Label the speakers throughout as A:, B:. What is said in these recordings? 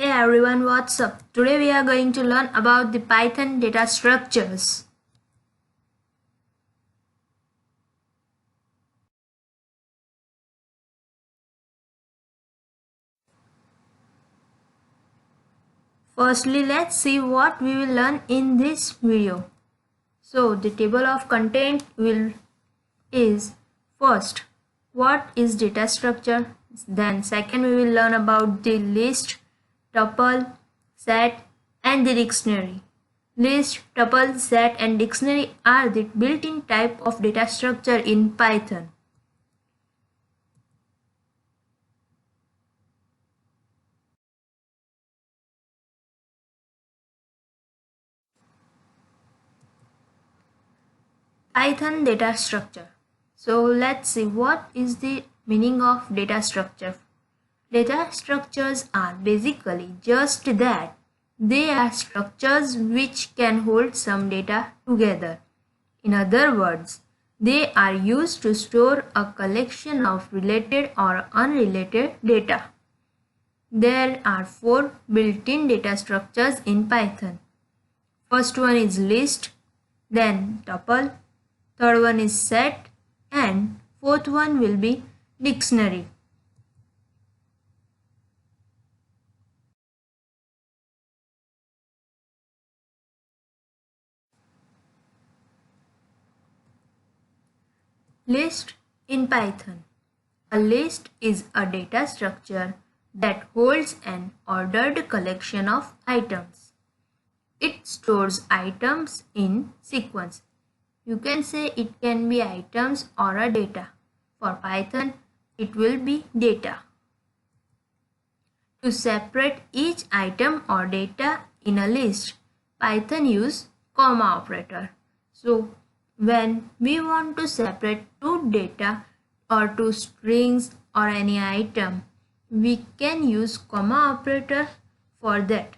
A: Hey everyone, what's up? Today we are going to learn about the Python data structures. Firstly, let's see what we will learn in this video. So, the table of content is first, what is data structure? Then second, we will learn about the list, tuple, set and the dictionary. List, tuple, set and dictionary are the built-in type of data structure in Python. Python data structure. So let's see what is the meaning of data structure. Data structures are basically just that. They are structures which can hold some data together. In other words, they are used to store a collection of related or unrelated data. There are four built-in data structures in Python. First one is list, then tuple, third one is set, and fourth one will be dictionary. List in Python. A list is a data structure that holds an ordered collection of items. It stores items in sequence. You can say it can be items or a data. For Python, it will be data. To separate each item or data in a list, Python use comma operator. So when we want to separate two data or two strings or any item, we can use comma operator for that.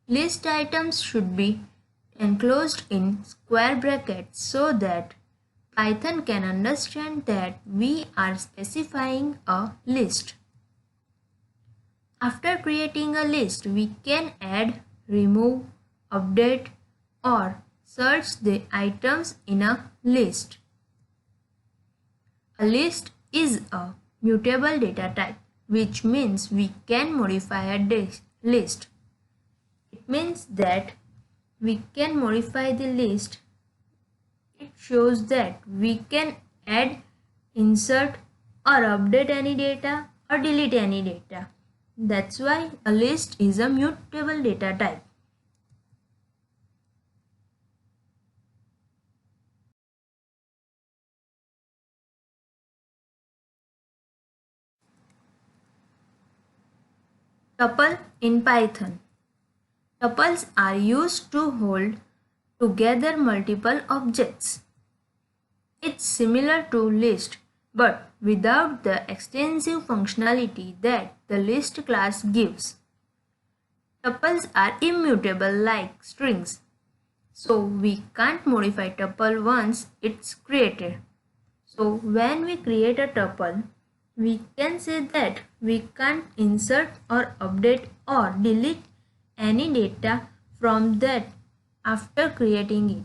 A: List items should be enclosed in square brackets so that Python can understand that we are specifying a list. After creating a list, we can add, remove, update, or search the items in a list. A list is a mutable data type, which means we can modify a list. It means that we can modify the list. It shows that we can add, insert, or update any data or delete any data. That's why a list is a mutable data type. Tuple in Python. Tuples are used to hold together multiple objects. It's similar to list, but without the extensive functionality that the list class gives. Tuples are immutable like strings, so we can't modify tuple once it's created. So when we create a tuple, we can say that we can't insert or update or delete any data from that after creating it.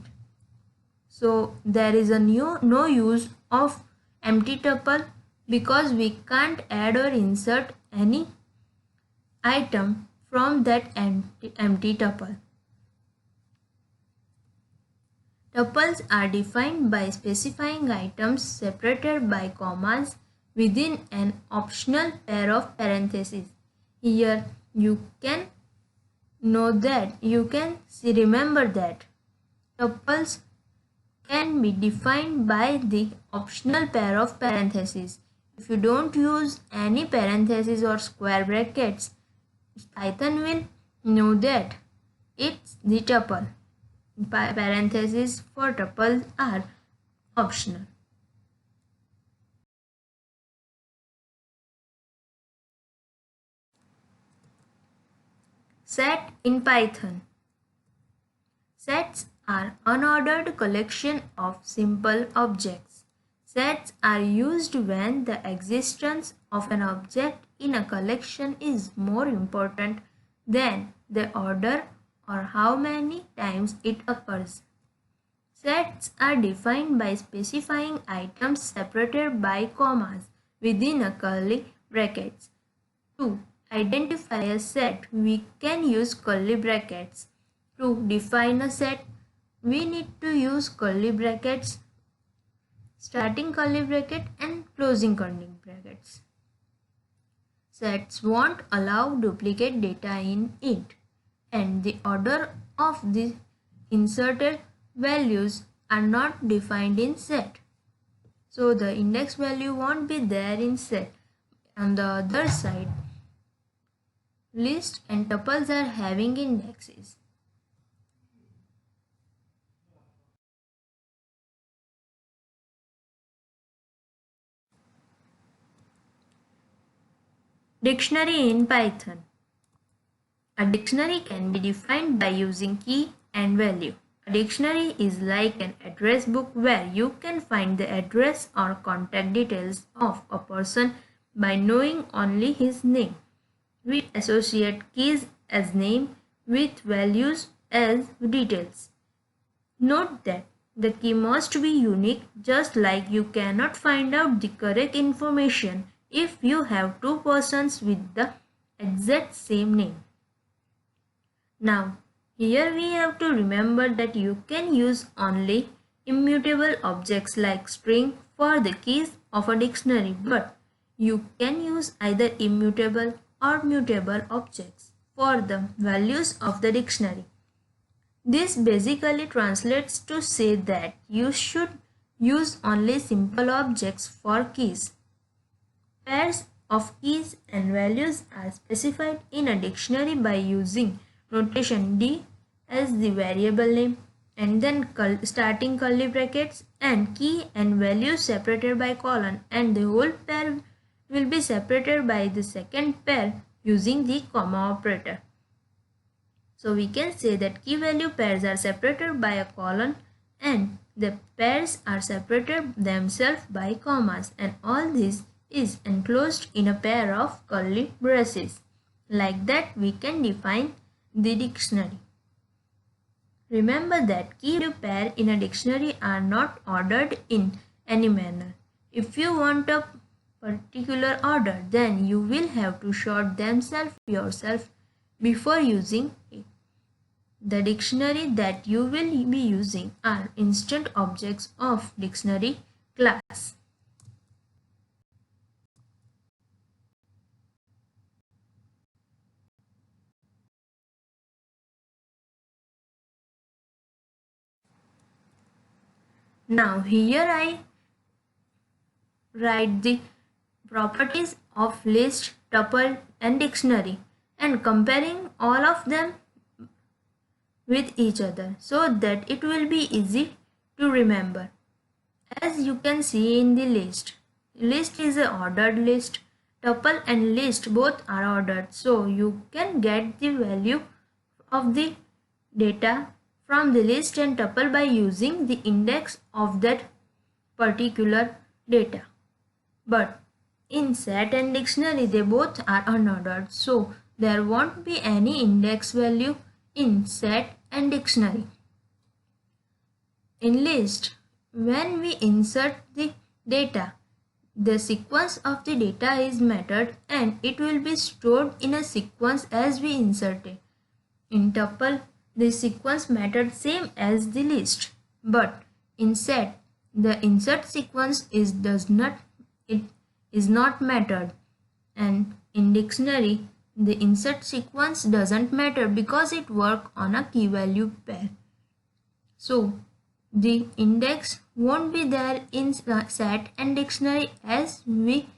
A: So there is no use of empty tuple because we can't add or insert any item from that empty tuple. Tuples are defined by specifying items separated by commas within an optional pair of parentheses. Here you can remember that tuples can be defined by the optional pair of parentheses. If you don't use any parentheses or square brackets, Python will know that it's the tuple. Parentheses for tuples are optional. Set in Python. Sets are unordered collection of simple objects. Sets are used when the existence of an object in a collection is more important than the order or how many times it occurs. Sets are defined by specifying items separated by commas within a curly brackets. To identify a set, we can use curly brackets. To define a set, we need to use curly brackets, starting curly bracket and closing curly brackets. Sets won't allow duplicate data in it, and the order of the inserted values are not defined in set. So the index value won't be there in set. On the other side, lists and tuples are having indexes. Dictionary in Python. A dictionary can be defined by using key and value. A dictionary is like an address book where you can find the address or contact details of a person by knowing only his name. We associate keys as name with values as details. Note that the key must be unique, just like you cannot find out the correct information if you have two persons with the exact same name. Now, here we have to remember that you can use only immutable objects like string for the keys of a dictionary, but you can use either immutable or mutable objects for the values of the dictionary. This basically translates to say that you should use only simple objects for keys. Pairs of keys and values are specified in a dictionary by using notation D as the variable name and then starting curly brackets and key and value separated by colon, and the whole pair will be separated by the second pair using the comma operator. So we can say that key value pairs are separated by a colon and the pairs are separated themselves by commas, and all this is enclosed in a pair of curly braces. Like that we can define the dictionary. Remember that key value pair in a dictionary are not ordered in any manner. If you want a particular order, then you will have to sort themselves yourself before using it. The dictionary that you will be using are instant objects of dictionary class. Now here I write the properties of list, tuple and dictionary and comparing all of them with each other so that it will be easy to remember. As you can see in the list is an ordered list. Tuple and list both are ordered, so you can get the value of the data from the list and tuple by using the index of that particular data. But in set and dictionary they both are unordered, so there won't be any index value in set and dictionary. In list, when we insert the data, the sequence of the data is mattered and it will be stored in a sequence as we insert it. In tuple, the sequence mattered same as the list, but in set, the insert sequence is not mattered, and in dictionary, the insert sequence doesn't matter because it works on a key value pair. So the index won't be there in set and dictionary as we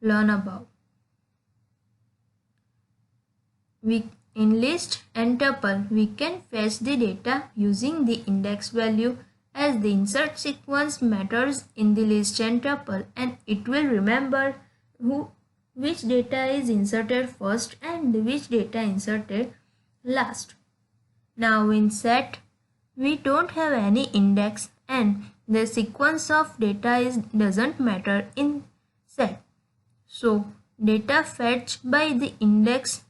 A: learn about. In list and tuple, we can fetch the data using the index value, as the insert sequence matters in the list and tuple, and it will remember which data is inserted first and which data inserted last. Now in set, we don't have any index and the sequence of data doesn't matter in set. So data fetched by the index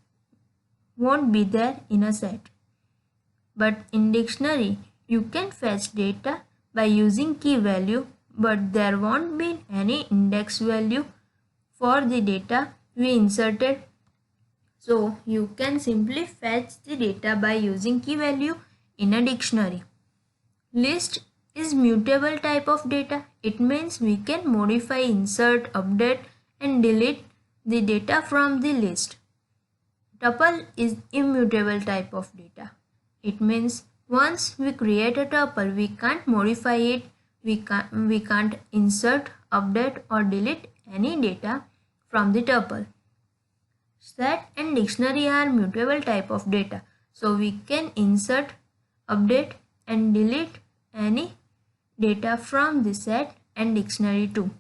A: won't be there in a set. But in dictionary, you can fetch data by using key value, but there won't be any index value for the data we inserted. So you can simply fetch the data by using key value in a dictionary. List is mutable type of data. It means we can modify, insert, update and delete the data from the list. Tuple is immutable type of data. It means once we create a tuple, we can't modify it, we can't insert, update or delete any data from the tuple. Set and dictionary are mutable type of data. So we can insert, update and delete any data from the set and dictionary too.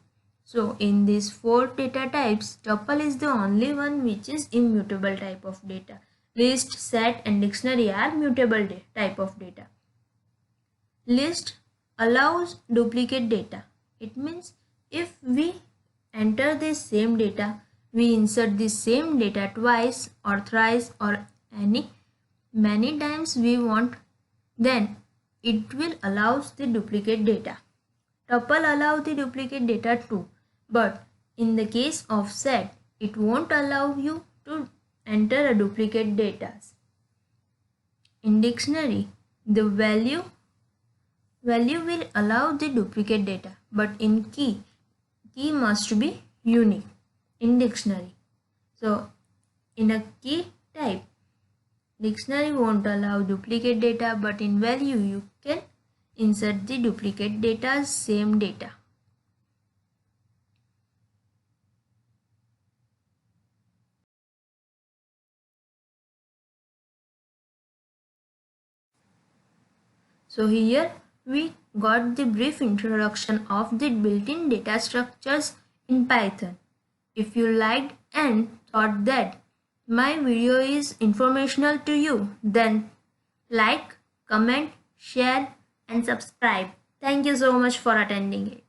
A: So in these four data types, tuple is the only one which is immutable type of data. List, set and dictionary are mutable type of data. List allows duplicate data. It means if we enter the same data, we insert the same data twice or thrice or many times we want, then it will allow the duplicate data. Tuple allow the duplicate data too, but in the case of set, it won't allow you to enter a duplicate data. In dictionary, the value will allow the duplicate data, but in key must be unique in dictionary. So in a key type, dictionary won't allow duplicate data, but in value you can insert the duplicate data, same data. So here we got the brief introduction of the built-in data structures in Python. If you liked and thought that my video is informational to you, then like, comment, share and subscribe. Thank you so much for attending it.